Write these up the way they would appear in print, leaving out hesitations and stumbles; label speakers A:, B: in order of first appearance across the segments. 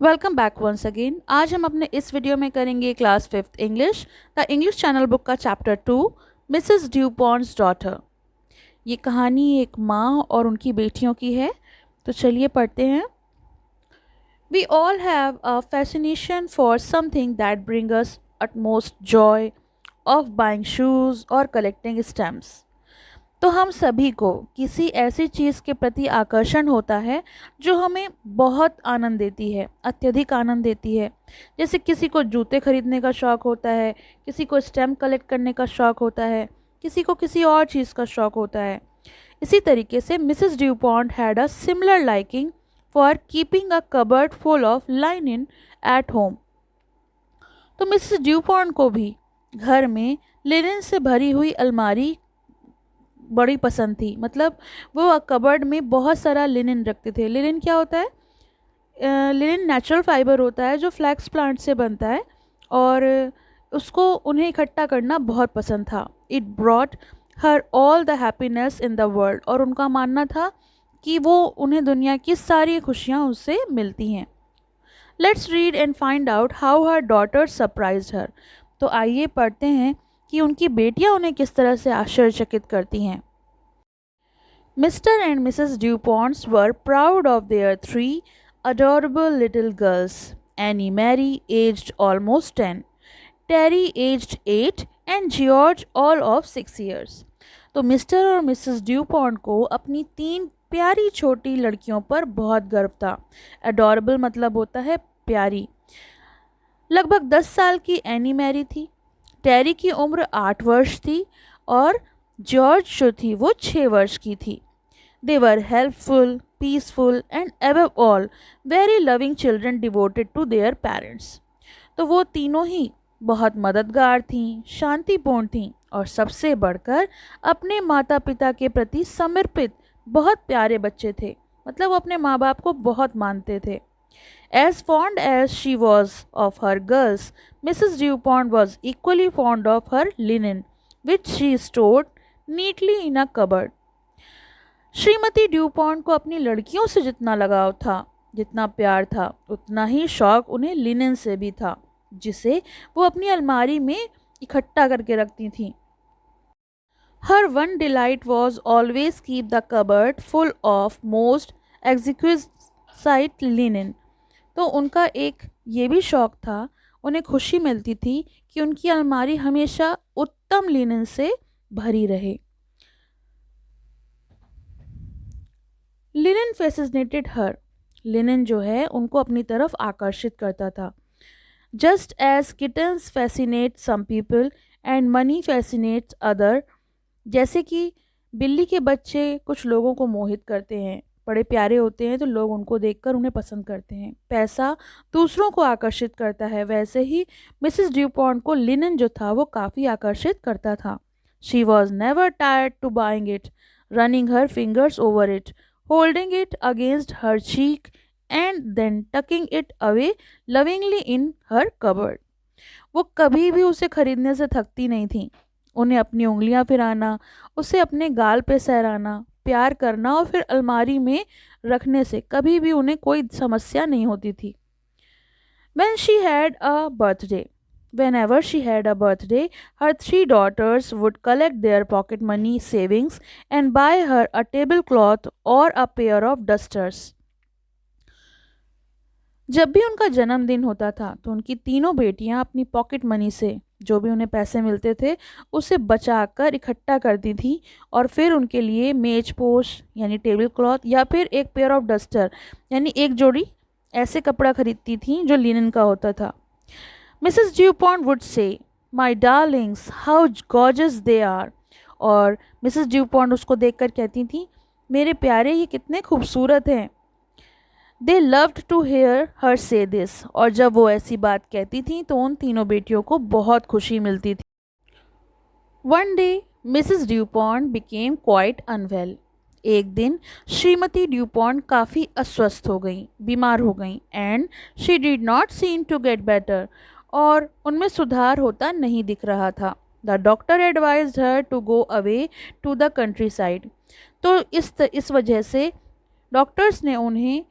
A: Welcome back once again. आज हम अपने इस वीडियो में करेंगे class 5th English the English channel book का चैप्टर 2 मिसेस ड्यूपॉन्ट्स डॉटर। ये कहानी एक माँ और उनकी बेटियों की है। तो चलिए पढ़ते हैं। We all have a fascination for something that bring us utmost joy of buying shoes और कलेक्टिंग स्टैम्प्स। तो हम सभी को किसी ऐसी चीज़ के प्रति आकर्षण होता है जो हमें बहुत आनंद देती है, अत्यधिक आनंद देती है। जैसे किसी को जूते खरीदने का शौक़ होता है, किसी को स्टैम्प कलेक्ट करने का शौक़ होता है, किसी को किसी और चीज़ का शौक़ होता है। इसी तरीके से Mrs Dupont had a similar liking for keeping a cupboard full of linen at home. तो मिसेस ड्यूपॉन्ट को भी घर में लिनन से भरी हुई अलमारी बड़ी पसंद थी। मतलब वो कबर्ड में बहुत सारा लिनन रखते थे। लिनन क्या होता है? लिनन नेचुरल फाइबर होता है जो फ्लैक्स प्लांट से बनता है, और उसको उन्हें इकट्ठा करना बहुत पसंद था। It brought her all the happiness in the world. और उनका मानना था कि वो उन्हें दुनिया की सारी खुशियाँ उससे मिलती हैं। Let's read and find out how her daughter surprise हर। तो आइए पढ़ते हैं कि उनकी बेटियां उन्हें किस तरह से आश्चर्यचकित करती हैं। Mr. and Mrs. DuPonts were proud of their three adorable little girls. Annie Mary, aged almost 10, Terry, aged 8, and George, all of 6 years. तो मिस्टर और मिसेस ड्यूपॉन्ट को अपनी 3 प्यारी छोटी लड़कियों पर बहुत गर्व था। अडोरेबल मतलब होता है प्यारी। लगभग 10 साल की एनी मैरी थी, टेरी की उम्र 8 वर्ष थी, और जॉर्ज जो थी वो 6 वर्ष की थी। They were helpful, peaceful and above all very loving children devoted to their parents. तो वो तीनों ही बहुत मददगार थीं, शांतिपूर्ण थीं, और सबसे बढ़कर अपने माता पिता के प्रति समर्पित बहुत प्यारे बच्चे थे। मतलब वो अपने माँ बाप को बहुत मानते थे। As fond as she was of her girls, Mrs. Dupont was equally fond of her linen, which she stored neatly in a cupboard. Shrimati Dupont को अपनी लड़कियों से जितना लगाव था, जितना प्यार था, उतना ही शौक उन्हें लिनन से भी था, जिसे वो अपनी अलमारी में इकट्ठा करके रखती थीं। Her one delight was always keep the cupboard full of most exquisite linen. तो उनका एक ये भी शौक़ था, उन्हें खुशी मिलती थी कि उनकी अलमारी हमेशा उत्तम लिनन से भरी रहे। लिनन फैसिनेटेड हर। लिनन जो है उनको अपनी तरफ आकर्षित करता था। Just as kittens fascinate some people and money fascinates other. जैसे कि बिल्ली के बच्चे कुछ लोगों को मोहित करते हैं, बड़े प्यारे होते हैं तो लोग उनको देखकर उन्हें पसंद करते हैं, पैसा दूसरों को आकर्षित करता है, वैसे ही मिसेस ड्यूपॉन्ट को लिनन जो था वो काफ़ी आकर्षित करता था। She was never tired to buying it, running her fingers over it, holding it against her cheek and then tucking it away lovingly in her cupboard. वो कभी भी उसे खरीदने से थकती नहीं थी। उन्हें अपनी उंगलियां फिराना, उसे अपने गाल पे सहराना, प्यार करना और फिर अलमारी में रखने से कभी भी उन्हें कोई समस्या नहीं होती थी। When she had a birthday, Whenever she had a birthday, her 3 daughters would collect their pocket money savings and buy her a tablecloth or a pair of dusters. जब भी उनका जन्मदिन होता था तो उनकी तीनों बेटियां अपनी पॉकेट मनी से जो भी उन्हें पैसे मिलते थे उसे बचाकर इकट्ठा करती थी, और फिर उनके लिए मेज पोश यानी टेबल क्लॉथ या फिर एक पेयर ऑफ डस्टर यानी एक जोड़ी ऐसे कपड़ा खरीदती थी जो लिनन का होता था। Mrs Dupont would say, my darlings how gorgeous they are. और मिसेस ड्यूपॉन्ट उसको देखकर कहती थी, मेरे प्यारे ये कितने खूबसूरत हैं। दे लव्ड टू हेयर हर से दिस। और जब वो ऐसी बात कहती थी तो उन तीनों बेटियों को बहुत खुशी मिलती थी। One day Mrs Dupont became quite unwell. एक दिन श्रीमती ड्यूपॉन्ट काफ़ी अस्वस्थ हो गई, बीमार हो गई, and she did not seem to get better. और उनमें सुधार होता नहीं दिख रहा था। The doctor advised her to go away to the countryside. तो इस वजह से डॉक्टर्स ने उन्हें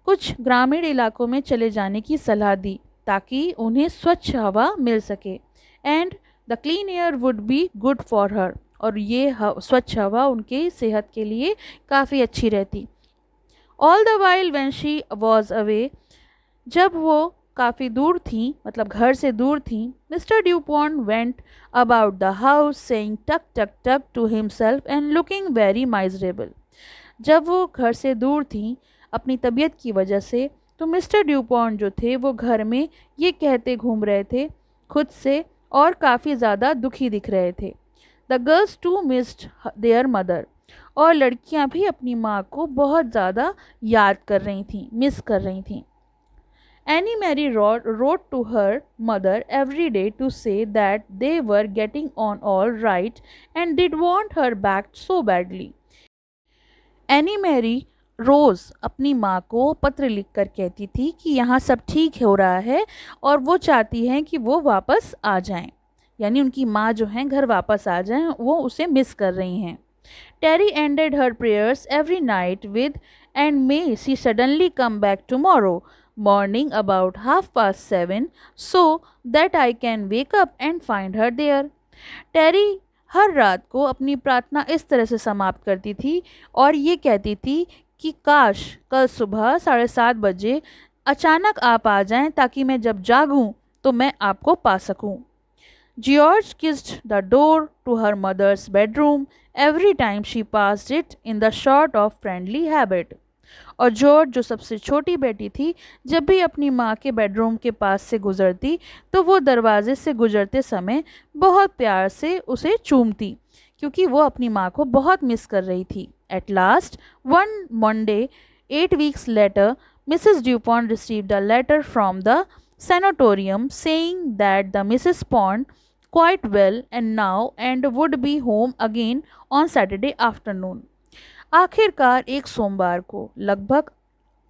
A: कुछ ग्रामीण इलाकों में चले जाने की सलाह दी ताकि उन्हें स्वच्छ हवा मिल सके। And the clean air would be good for her, और ये स्वच्छ हवा उनके सेहत के लिए काफ़ी अच्छी रहती। All the while when she was away, जब वो काफ़ी दूर थी, मतलब घर से दूर थी, Mr Dupont went about the house saying tut tut tut to himself and looking very miserable. जब वो घर से दूर थी अपनी तबीयत की वजह से, तो मिस्टर ड्यूपॉन्ट जो थे वो घर में ये कहते घूम रहे थे खुद से, और काफ़ी ज़्यादा दुखी दिख रहे थे। The girls too missed their mother, और लड़कियां भी अपनी माँ को बहुत ज़्यादा याद कर रही थीं, मिस कर रही थीं। Annie Mary wrote to her mother every day to say that they were getting on all right and did want her back so badly. Annie Mary रोज़ अपनी माँ को पत्र लिखकर कहती थी कि यहाँ सब ठीक हो रहा है और वो चाहती हैं कि वो वापस आ जाएं, यानी उनकी माँ जो हैं घर वापस आ जाएं, वो उसे मिस कर रही हैं। Terry ended her prayers every night with and may she suddenly come back tomorrow morning about 7:30 so that I can wake up and find her there. टेरी हर रात को अपनी प्रार्थना इस तरह से समाप्त करती थी और ये कहती थी कि काश कल सुबह 7:30 बजे अचानक आप आ जाएं ताकि मैं जब जागूं तो मैं आपको पा सकूं। George kissed the door to her mother's bedroom every time she passed it in the sort of friendly habit. और जॉर्ज जो सबसे छोटी बेटी थी, जब भी अपनी माँ के बेडरूम के पास से गुजरती तो वो दरवाजे से गुजरते समय बहुत प्यार से उसे चूमती, क्योंकि वो अपनी माँ को बहुत मिस कर रही थी। At last one Monday 8 weeks later, Mrs. Dupont received a letter from the sanatorium saying that the Mrs. Pond quite well and now and would be home again on Saturday afternoon. आखिरकार एक सोमवार को लगभग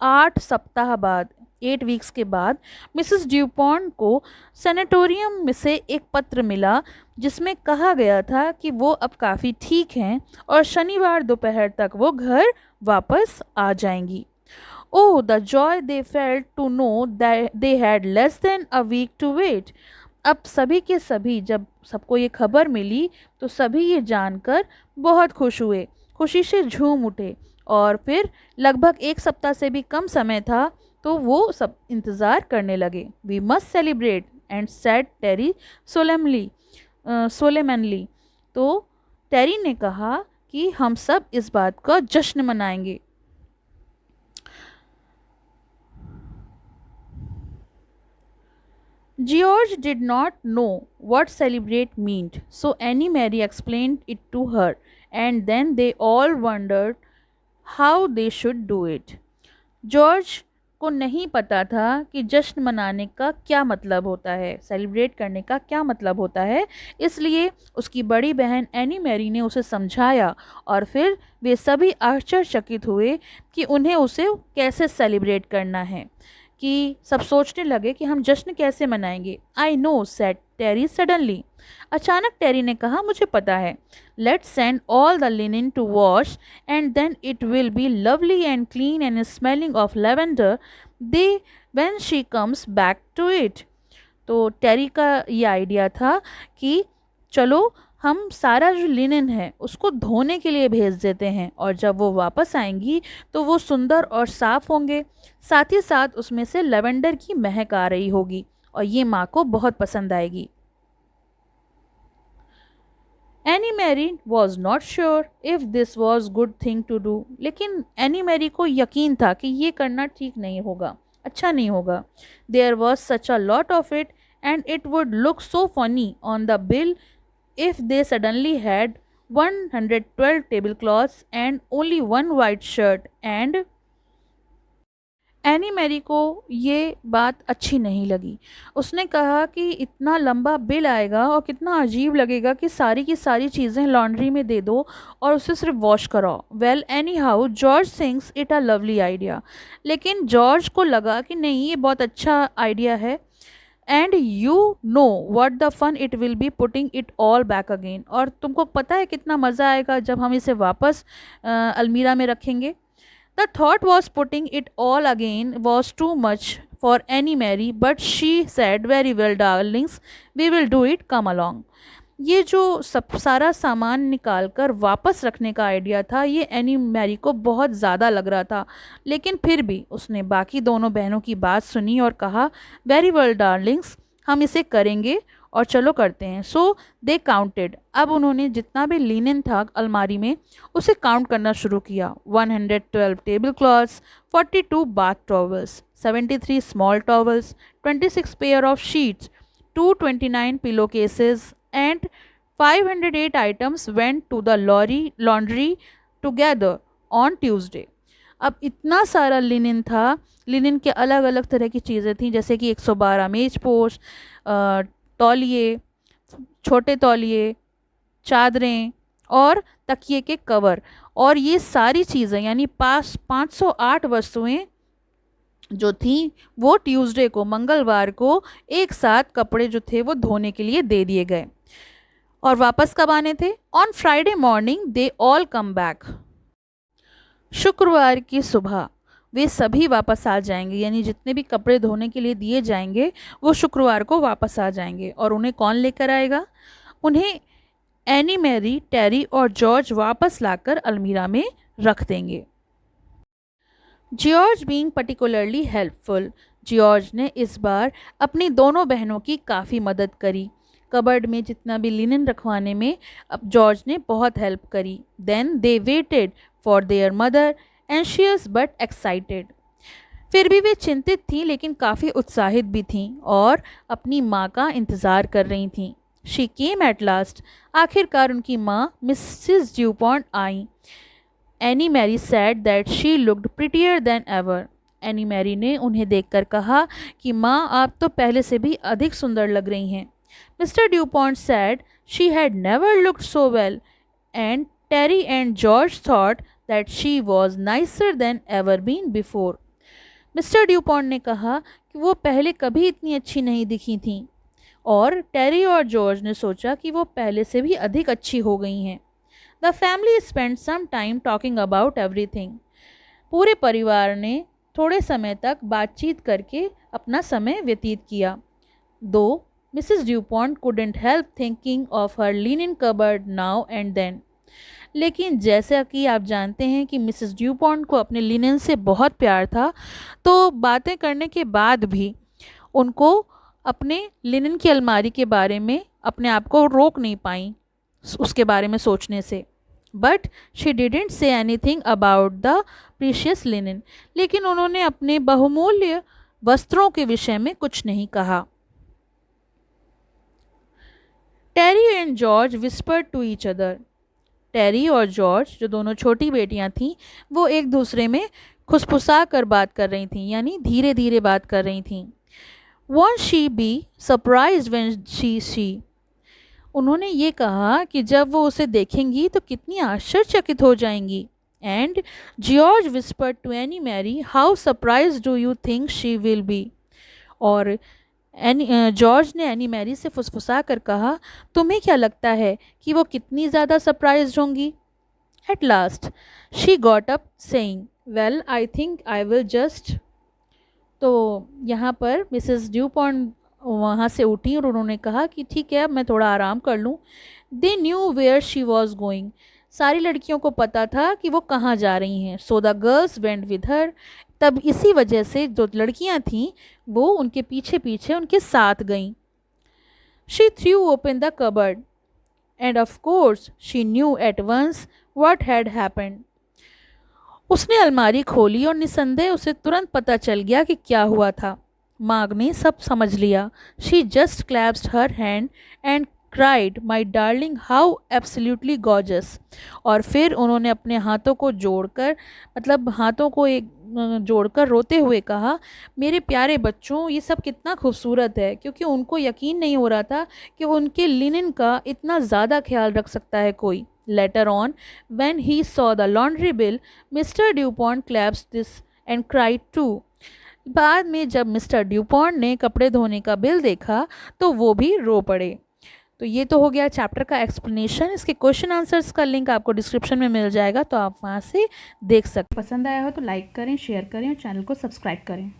A: 8 सप्ताह बाद 8 weeks के बाद Mrs Dupont को सैनिटोरियम में से एक पत्र मिला जिसमें कहा गया था कि वो अब काफ़ी ठीक हैं और शनिवार दोपहर तक वो घर वापस आ जाएंगी। Oh the joy they felt to know that they had less than a week to wait. अब सभी के सभी जब सबको ये खबर मिली तो सभी ये जानकर बहुत खुश हुए, खुशी से झूम उठे, और फिर लगभग एक सप्ताह से भी कम समय था तो वो सब इंतज़ार करने लगे। We must celebrate and said Terry solemnly. तो टेरी ने कहा कि हम सब इस बात का जश्न मनाएंगे। George did not know what celebrate meant, so Annie Mary explained it to her, and then they all wondered how they should do it. George को नहीं पता था कि जश्न मनाने का क्या मतलब होता है, सेलिब्रेट करने का क्या मतलब होता है, इसलिए उसकी बड़ी बहन एनी मैरी ने उसे समझाया और फिर वे सभी आश्चर्यचकित हुए कि उन्हें उसे कैसे सेलिब्रेट करना है, कि सब सोचने लगे कि हम जश्न कैसे मनाएंगे। I know said Terry suddenly. अचानक टेरी ने कहा मुझे पता है। Let's send all the linen to wash and then it will be lovely and clean and smelling of lavender they when she comes back to it. तो Terry का ये idea था कि चलो हम सारा जो लिनन है उसको धोने के लिए भेज देते हैं और जब वो वापस आएंगी तो वो सुंदर और साफ़ होंगे, साथ ही साथ उसमें से लेवेंडर की महक आ रही होगी और ये माँ को बहुत पसंद आएगी। Annie Marie was not sure if this was good thing to do, लेकिन एनी मैरी को यकीन था कि ये करना ठीक नहीं होगा, अच्छा नहीं होगा। There was such a lot of it and it would look so funny on the bill if they suddenly had 112 tablecloths and only one white shirt and Annie Marie को ये बात अच्छी नहीं लगी। उसने कहा कि इतना लंबा बिल आएगा और कितना अजीब लगेगा कि सारी की सारी चीज़ें लॉन्ड्री में दे दो और उसे सिर्फ वॉश कराओ। Well anyhow George thinks it a lovely idea, लेकिन जॉर्ज को लगा कि नहीं ये बहुत अच्छा आइडिया है। And you know what the fun it will be putting it all back again, और तुमको पता है कितना मज़ा आएगा जब हम इसे वापस अलमीरा में रखेंगे। The thought was putting it all again was too much for Annie Mary, but she said, "Very well, darlings, we will do it. Come along." ये जो सब सारा सामान निकाल कर वापस रखने का आइडिया था, ये एनी मैरी को बहुत ज़्यादा लग रहा था, लेकिन फिर भी उसने बाकी दोनों बहनों की बात सुनी और कहा, "वेरी वेल डार्लिंग्स, हम इसे करेंगे और चलो करते हैं।" सो दे काउंटेड। अब उन्होंने जितना भी लिनन था अलमारी में उसे काउंट करना शुरू किया। 112 table clothes, 42 bath towels, 73 small towels, 26 pair of sheets, 229 pillow cases and 508 items went to the laundry together on Tuesday. अब इतना सारा लिनन था, लिनन के अलग अलग तरह की चीज़ें थीं, जैसे कि 112 मेज पोश, तौलिए, छोटे तौलिए, चादरें और तकिए के कवर, और ये सारी चीज़ें यानी 508 वस्तुएं जो थी वो ट्यूसडे को, मंगलवार को एक साथ कपड़े जो थे वो धोने के लिए दे दिए गए। और वापस कब आने थे? On Friday morning they all come back. शुक्रवार की सुबह वे सभी वापस आ जाएंगे, यानी जितने भी कपड़े धोने के लिए दिए जाएंगे वो शुक्रवार को वापस आ जाएंगे। और उन्हें कौन लेकर आएगा? उन्हें एनी मैरी, टेरी और जॉर्ज वापस लाकर अलमीरा में रख देंगे। George being particularly helpful, George ने इस बार अपनी दोनों बहनों की काफ़ी मदद करी। कबर्ड में जितना भी लिनन रखवाने में अब जॉर्ज ने बहुत हेल्प करी। Then they waited for their mother anxious but excited. फिर भी वे चिंतित थीं लेकिन काफ़ी उत्साहित भी थीं और अपनी माँ का इंतज़ार कर रही थीं। शी केम एट लास्ट, आखिरकार उनकी माँ मिसेस ड्यूपॉन्ट आई। Annie Marie said that she looked prettier than ever. Annie Marie ने उन्हें देखकर कहा कि माँ, आप तो पहले से भी अधिक सुंदर लग रही हैं। Mr. Dupont said she had never looked so well, and Terry and George thought that she was nicer than ever been before. Mr. Dupont ने कहा कि वो पहले कभी इतनी अच्छी नहीं दिखी थीं, और टेरी और जॉर्ज ने सोचा कि वो पहले से भी अधिक अच्छी हो गई हैं। The family spent some time talking about everything. पूरे परिवार ने थोड़े समय तक बातचीत करके अपना समय व्यतीत किया। दो Mrs. Dupont couldn't help thinking of her linen cupboard now and then. लेकिन जैसा कि आप जानते हैं कि मिसेस ड्यूपॉन्ट को अपने लिनन से बहुत प्यार था, तो बातें करने के बाद भी उनको अपने लिनन की अलमारी के बारे में अपने आप को रोक नहीं पाई उसके बारे में सोचने से। But she didn't say anything about the precious linen, लेकिन उन्होंने अपने बहुमूल्य वस्त्रों के विषय में कुछ नहीं कहा। Terry and George whispered to each other. Terry और जॉर्ज, जो दोनों छोटी बेटियां थीं, वो एक दूसरे में खुसफुसा कर बात कर रही थीं, यानी धीरे धीरे बात कर रही थीं। Want she be surprised when she उन्होंने ये कहा कि जब वो उसे देखेंगी तो कितनी आश्चर्यचकित हो जाएंगी। And George whispered to Annie Mary, how surprise do you think she will be. और जॉर्ज ने एनी मैरी से फुसफुसा कर कहा, तुम्हें क्या लगता है कि वो कितनी ज़्यादा सरप्राइज्ड होंगी। At last she got up saying, well I think I will just. तो यहाँ पर मिसेस ड्यूपॉन्ट वहाँ से उठी और उन्होंने कहा कि ठीक है, अब मैं थोड़ा आराम कर लूँ। They knew where she was going, सारी लड़कियों को पता था कि वो कहाँ जा रही हैं। So the girls went with her, तब इसी वजह से जो लड़कियां थीं वो उनके पीछे पीछे उनके साथ गईं। She threw open the cupboard and of course she knew at once what had happened. उसने अलमारी खोली और निसंदेह उसे तुरंत पता चल गया कि क्या हुआ था। मार्ग ने सब समझ लिया। She just clasped her hand and cried, my darling, how absolutely gorgeous. और फिर उन्होंने अपने हाथों को जोड़कर, मतलब हाथों को एक जोड़कर रोते हुए कहा, मेरे प्यारे बच्चों, ये सब कितना खूबसूरत है। क्योंकि उनको यकीन नहीं हो रहा था कि उनके लिनन का इतना ज़्यादा ख्याल रख सकता है कोई। Later on when he saw the laundry bill, mister Dupont clasped this and cried too. बाद में जब मिस्टर ड्यूपॉन्ट ने कपड़े धोने का बिल देखा तो वो भी रो पड़े। तो ये तो हो गया चैप्टर का एक्सप्लेनेशन। इसके क्वेश्चन आंसर्स का लिंक आपको डिस्क्रिप्शन में मिल जाएगा, तो आप वहाँ से देख सकते। पसंद आया हो तो लाइक करें, शेयर करें और चैनल को सब्सक्राइब करें।